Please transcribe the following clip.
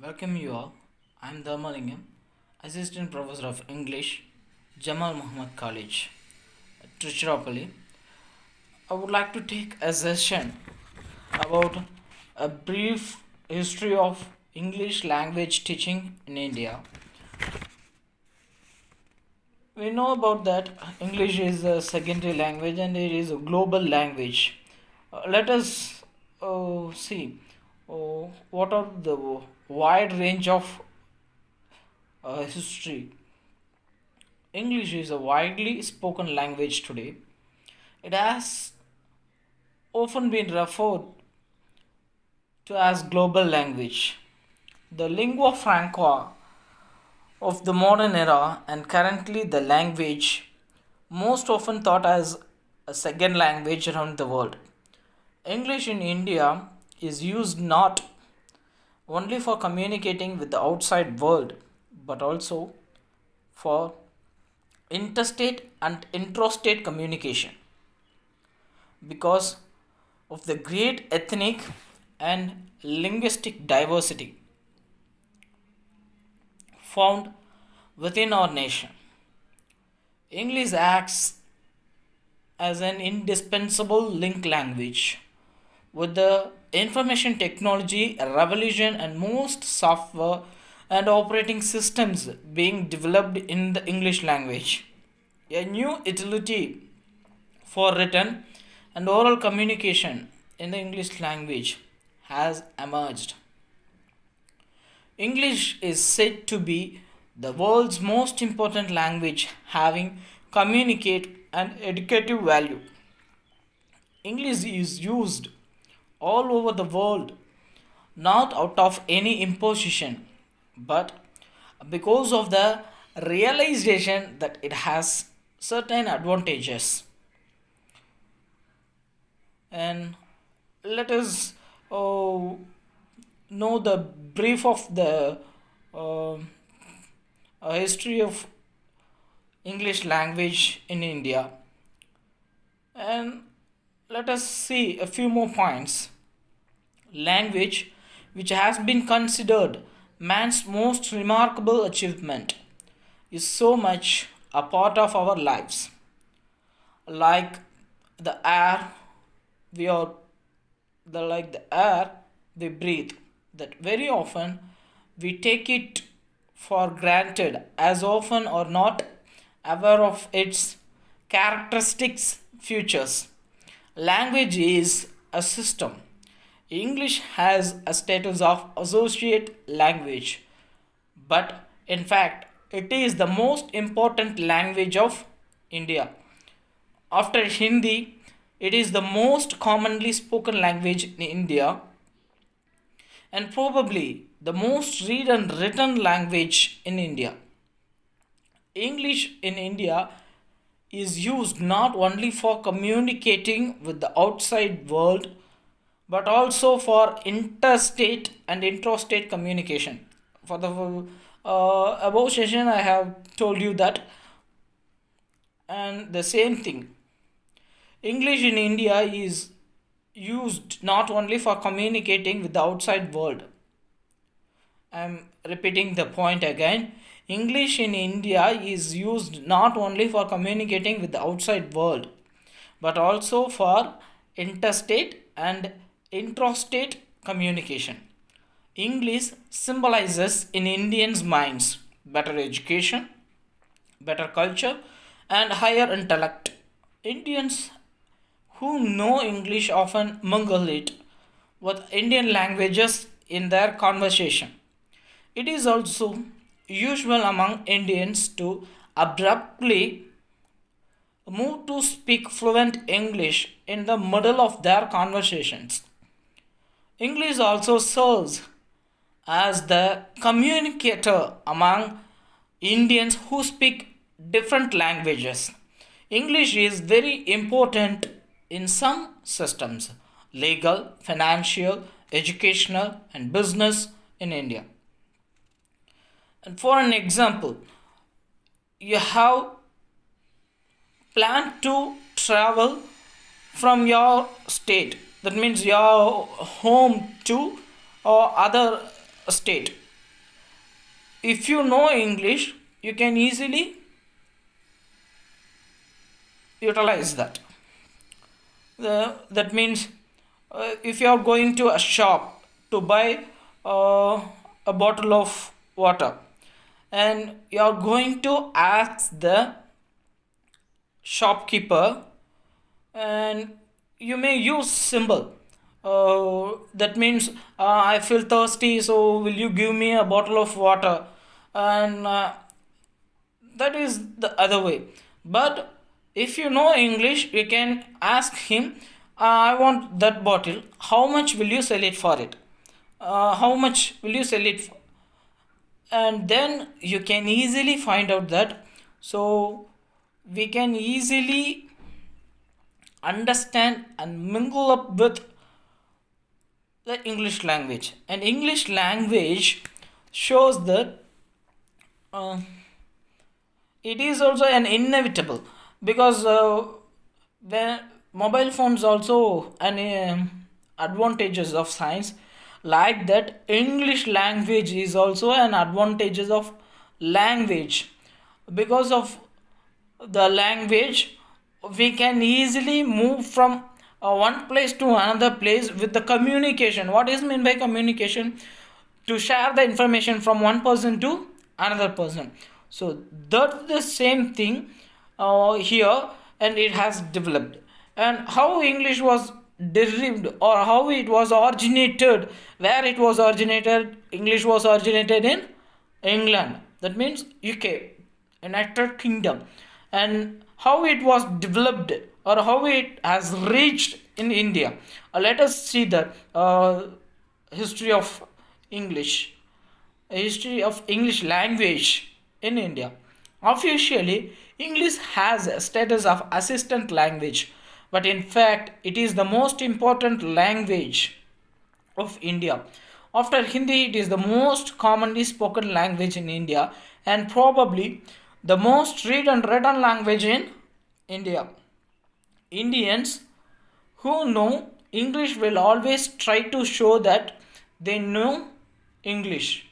Welcome you all. I'm Dharmalingam, Assistant Professor of English, Jamal Muhammad College, Tiruchirappalli. I would like to take a session about a brief history of English language teaching in India. We know about that English is a secondary language and it is a global language. Let us see what are the wide range of history. English is a widely spoken language today. It has often been referred to as global language, the lingua franca of the modern era, and currently the language most often thought as a second language around the world. English in India is used not only for communicating with the outside world but also for interstate and intrastate communication because of the great ethnic and linguistic diversity found within our nation. English acts as an indispensable link language with the information technology revolution and most software and operating systems being developed in the English language. A new utility for written and oral communication in the English language has emerged. English is said to be the world's most important language having communicate and educative value. English is used all over the world not out of any imposition but because of the realization that it has certain advantages. And let us uh, know the brief of the uh, history of English language in India, and let us see a few more points. Language, which has been considered man's most remarkable achievement, is so much a part of our lives, like the air we are the air we breathe, that very often we take it for granted as often or not aware of its characteristics features. Language is a system. English has a status of associate language, but in fact it is the most important language of India. After Hindi, it is the most commonly spoken language in India and probably the most read and written language in India. English in India is used not only for communicating with the outside world but also for interstate and intrastate communication. For the above session, I have told you that, and the same thing. English in India is used not only for communicating with the outside world. I'm repeating the point again. English in India is used not only for communicating with the outside world but also for interstate and intrastate communication. English symbolizes in Indians' minds better education, better culture, and higher intellect. Indians who know English often mingle it with Indian languages in their conversation. It is also usual among Indians to abruptly move to speak fluent English in the middle of their conversations. English also serves as the communicator among Indians who speak different languages. English is very important in some systems legal, financial, educational, and business in India. And for an example, you have planned to travel from your state, that means your home to other state, if you know English, you can easily utilize that. That means if you are going to a shop to buy a bottle of water, and you are going to ask the shopkeeper, and you may use symbol, that means I feel thirsty, so will you give me a bottle of water? And that is the other way. But if you know English, you can ask him, I want that bottle, how much will you sell it for it? How much will you sell it for? And then you can easily find out that. So we can easily understand and mingle up with the English language. And English language shows that uh, it is also an inevitable, because when mobile phones also an advantages of science, like that English language is also an advantages of language. Because of the language, we can easily move from one place to another place with the communication. What is meant by communication? To share the information from one person to another person. So that's the same thing here, and it has developed. And how English was derived, or how it was originated, where it was originated. English was originated in England, that means UK, United Kingdom. And how it was developed, or how it has reached in India. Let us see the history of English, history of English language in India. Officially, English has a status of assistant language, but in fact it is the most important language of India. After Hindi, it is the most commonly spoken language in India, and probably the most read and written language in India. Indians who know English will always try to show that they know English.